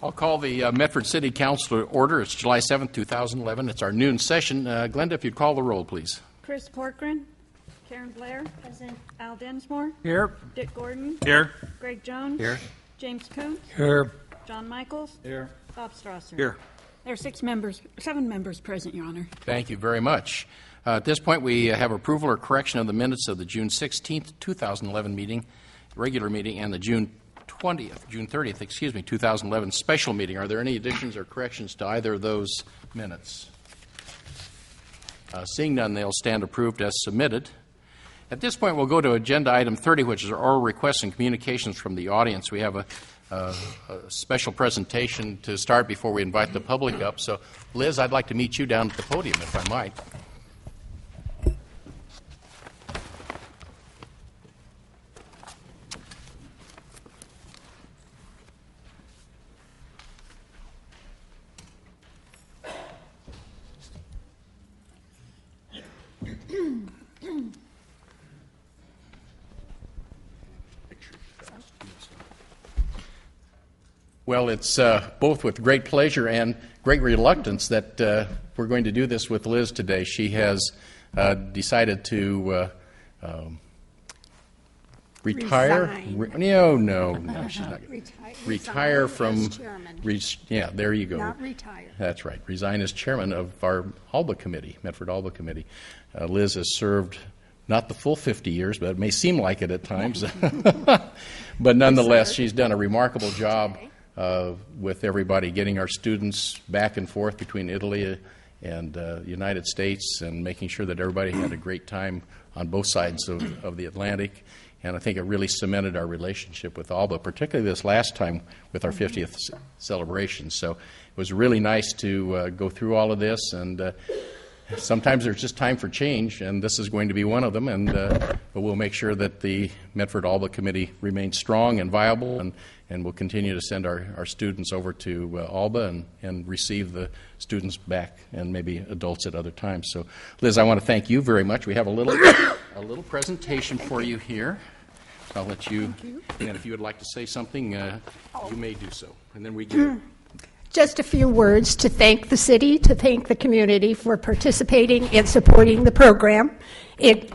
I'll call the Medford City Council to order. It's July 7th, 2011. It's our noon session. Glenda, if you'd call the roll, please. Chris Corcoran. Karen Blair. Present. Al Densmore. Here. Dick Gordon. Here. Greg Jones. Here. James Kuntz. Here. John Michaels. Here. Bob Strasser. Here. There are 7 members present, Your Honor. Thank you very much. At this point, we have approval or correction of the minutes of the June 16th, 2011 meeting, regular meeting, and the June 30th, 2011 special meeting. Are there any additions or corrections to either of those minutes? Seeing none, they'll stand approved as submitted. At this point, we'll go to agenda item 30, which is oral requests and communications from the audience. We have a special presentation to start before we invite the public up. So, Liz, I'd like to meet you down at the podium, if I might. Well, it's both with great pleasure and great reluctance that we're going to do this with Liz today. She has decided to retire. No, she's not. Retire from. Yeah, there you go. Not retire. That's right. Resign as chairman of our Alba Committee, Medford Alba Committee. Liz has served not the full 50 years, but it may seem like it at times. But nonetheless, she's done a remarkable job. With everybody, getting our students back and forth between Italy and the United States and making sure that everybody had a great time on both sides of the Atlantic. And I think it really cemented our relationship with Alba, particularly this last time with our 50th celebration. So it was really nice to go through all of this. And sometimes there's just time for change, and this is going to be one of them. But we'll make sure that the Medford Alba Committee remains strong and viable, and we'll continue to send our students over to Alba and receive the students back and maybe adults at other times. So, Liz, I want to thank you very much. We have a little presentation for you here. I'll let you, and if you would like to say something, you may do so. And then we get Just a few words to thank the city, to thank the community for participating and supporting the program. It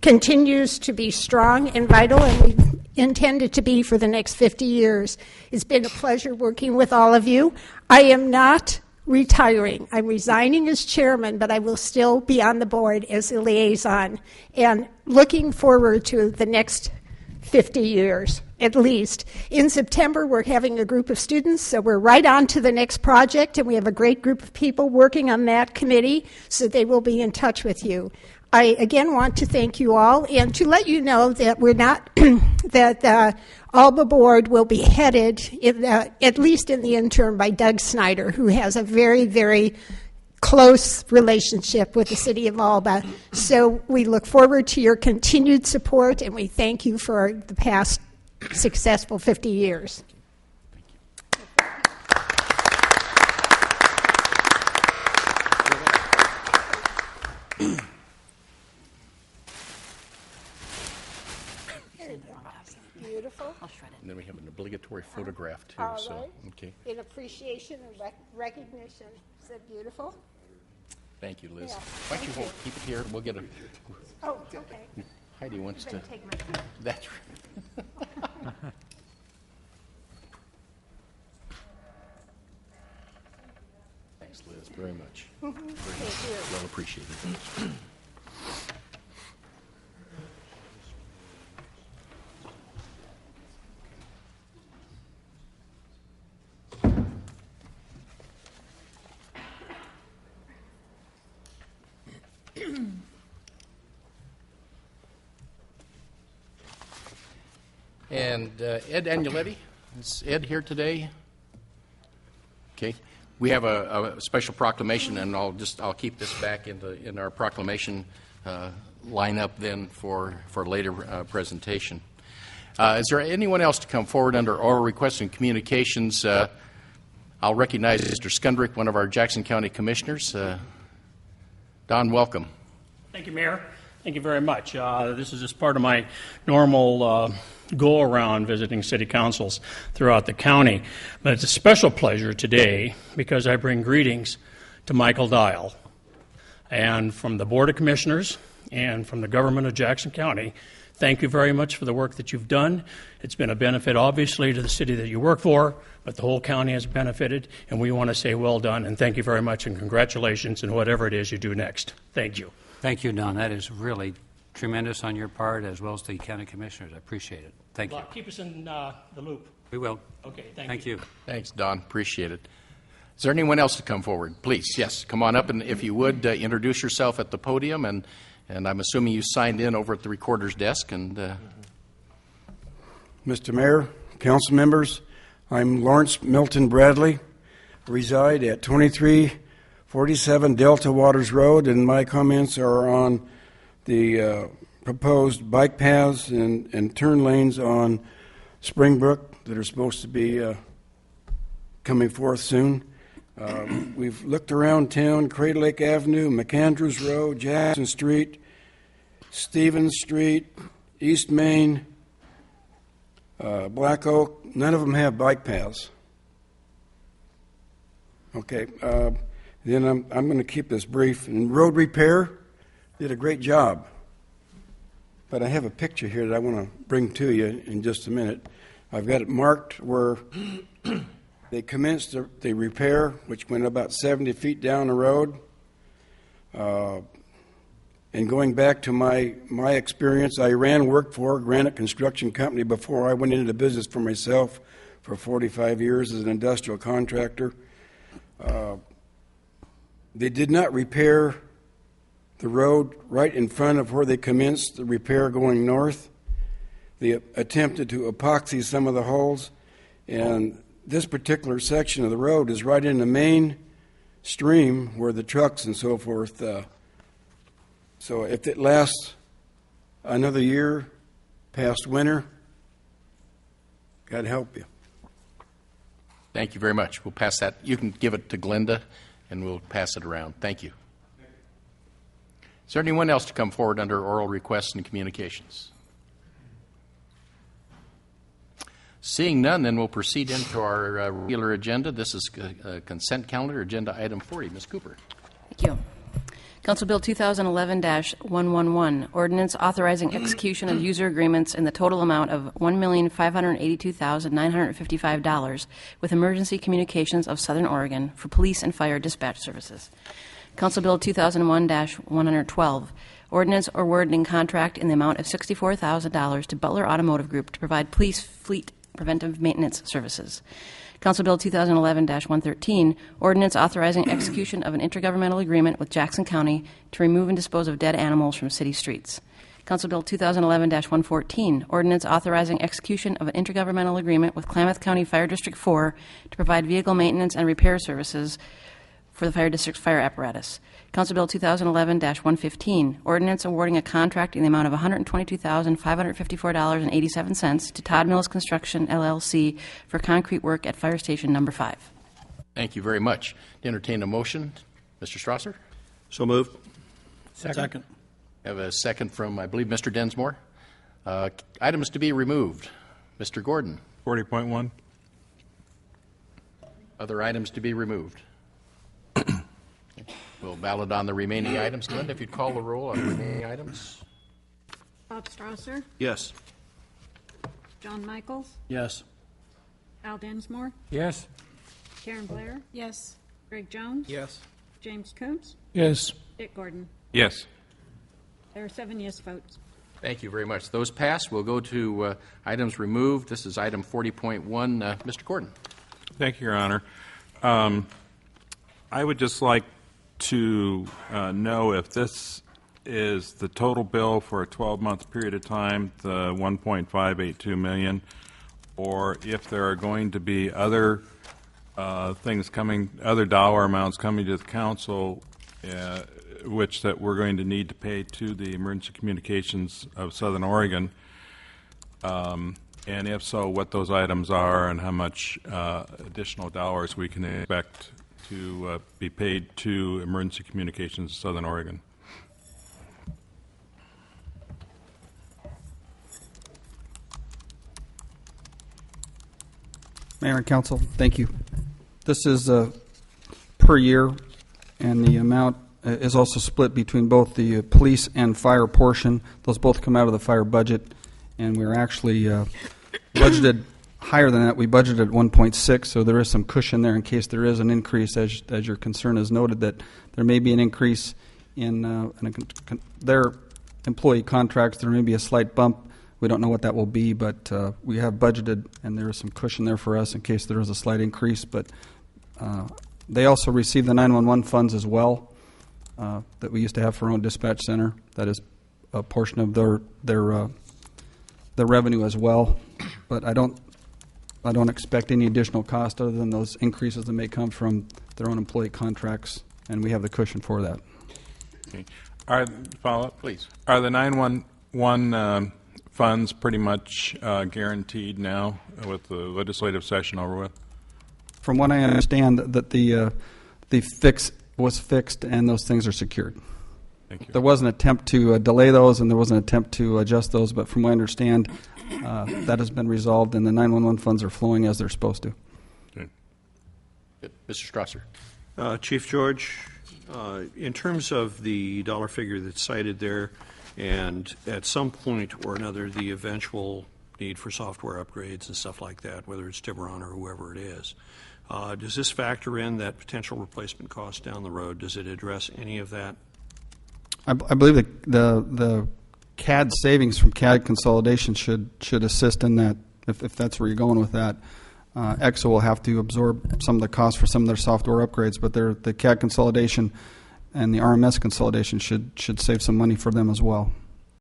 continues to be strong and vital, and we intend it to be for the next 50 years. It's been a pleasure working with all of you. I am not retiring. I'm resigning as chairman, but I will still be on the board as a liaison and looking forward to the next 50 years, at least. In September, we're having a group of students, so we're right on to the next project, and we have a great group of people working on that committee, so they will be in touch with you. I, again, want to thank you all, and to let you know that we're not, that the Alba board will be headed, at least in the interim, by Doug Snyder, who has a very, very close relationship with the city of Alba. So we look forward to your continued support, and we thank you for the past successful 50 years. Beautiful. And then we have an obligatory photograph, too. All so, right. okay. In appreciation and recognition. Is that beautiful? Thank you, Liz. Yeah, Why don't you hold, keep it here? We'll get a. Oh, okay. Heidi wants to. Take my phone. That's right. Thanks, Liz, very much. Very much. Well appreciated. And Ed Agnoletti, is Ed here today? Okay, we have a special proclamation, and I'll keep this back in our proclamation lineup then for later presentation. Is there anyone else to come forward under oral requests and communications? I'll recognize Mr. Skundrich, one of our Jackson County Commissioners. Don, welcome. Thank you, Mayor. Thank you very much. This is just part of my normal go-around visiting city councils throughout the county. But it's a special pleasure today because I bring greetings to Michael Dial. And from the Board of Commissioners and from the government of Jackson County, thank you very much for the work that you've done. It's been a benefit, obviously, to the city that you work for, but the whole county has benefited, and we want to say well done, and thank you very much, and congratulations in whatever it is you do next. Thank you. Thank you, Don. That is really tremendous on your part, as well as the county commissioners. I appreciate it. Thank you. Keep us in the loop. We will. Okay, Thank you. Thanks, Don. Appreciate it. Is there anyone else to come forward? Please, yes, come on up, and if you would, introduce yourself at the podium, and I'm assuming you signed in over at the recorder's desk. And Mr. Mayor, council members, I'm Lawrence Milton Bradley. I reside at 2347 Delta Waters Road, and my comments are on the proposed bike paths and turn lanes on Springbrook that are supposed to be coming forth soon. We've looked around town: Crater Lake Avenue, McAndrews Road, Jackson Street, Stevens Street, East Main, Black Oak. None of them have bike paths. Okay, then I'm going to keep this brief. And road repair did a great job. But I have a picture here that I want to bring to you in just a minute. I've got it marked where they commenced the repair, which went about 70 feet down the road. And going back to my experience, I worked for Granite Construction Company before I went into the business for myself for 45 years as an industrial contractor. They did not repair the road right in front of where they commenced the repair going north. They attempted to epoxy some of the holes, and this particular section of the road is right in the main stream where the trucks and so forth. So if it lasts another year past winter, God help you. thank you very much. We'll pass that. You can give it to Glenda, and we'll pass it around. Thank you. Is there anyone else to come forward under oral requests and communications? Seeing none, then we'll proceed into our regular agenda. This is consent calendar, agenda item 40. Ms. Cooper. Thank you. Council Bill 2011-111, ordinance authorizing execution of user agreements in the total amount of $1,582,955 with Emergency Communications of Southern Oregon for police and fire dispatch services. Council Bill 2001-112, ordinance awarding contract in the amount of $64,000 to Butler Automotive Group to provide police fleet preventive maintenance services. Council Bill 2011-113, ordinance authorizing execution of an intergovernmental agreement with Jackson County to remove and dispose of dead animals from city streets. Council Bill 2011-114, ordinance authorizing execution of an intergovernmental agreement with Klamath County Fire District 4 to provide vehicle maintenance and repair services for the fire district's fire apparatus. Council Bill 2011-115, ordinance awarding a contract in the amount of $122,554.87 to Todd Mills Construction, LLC for concrete work at Fire Station Number 5. Thank you very much. To entertain a motion, Mr. Strasser? So moved. Second. I have a second from, I believe, Mr. Densmore. Items to be removed. Mr. Gordon. 40.1. Other items to be removed. We'll ballot on the remaining items. Glenda, if you'd call the roll on the remaining items. Bob Strasser, Yes. John Michaels, Yes. Al Densmore, Yes. Karen Blair, Yes. Greg Jones, Yes. James Coontz, Yes. Dick Gordon. Yes. There are 7 yes votes. Thank you very much. Those passed. We'll go to items removed. This is item 40.1. Mr. Gordon. Thank you, Your Honor. I would just like to know if this is the total bill for a 12-month period of time, the $1.582 million, or if there are going to be other things coming, other dollar amounts coming to the council, which that we're going to need to pay to the Emergency Communications of Southern Oregon, and if so, what those items are and how much additional dollars we can expect to be paid to Emergency Communications of Southern Oregon. Mayor and Council, thank you. This is per year, and the amount is also split between both the police and fire portion. Those both come out of the fire budget, and we're actually budgeted higher than that. We budgeted at 1.6, so there is some cushion there in case there is an increase, as your concern has noted, that there may be an increase in their employee contracts. There may be a slight bump. We don't know what that will be, but we have budgeted, and there is some cushion there for us in case there is a slight increase. But they also receive the 911 funds as well that we used to have for our own dispatch center. That is a portion of their revenue as well. But I don't expect any additional cost other than those increases that may come from their own employee contracts, and we have the cushion for that. Okay. Follow up, Please. Are the 911 funds pretty much guaranteed now with the legislative session over with? From what I understand, that the fix was fixed and those things are secured. Thank you. There was an attempt to delay those, and there was an attempt to adjust those, but from what I understand, that has been resolved, and the 911 funds are flowing as they're supposed to. Good. Good. Mr. Strasser. Chief George, in terms of the dollar figure that's cited there, and at some point or another, the eventual need for software upgrades and stuff like that, whether it's Tiburon or whoever it is, does this factor in that potential replacement cost down the road? Does it address any of that? I believe the CAD savings from CAD consolidation should assist in that, if that's where you're going with that. EXO will have to absorb some of the costs for some of their software upgrades, but the CAD consolidation and the RMS consolidation should save some money for them as well.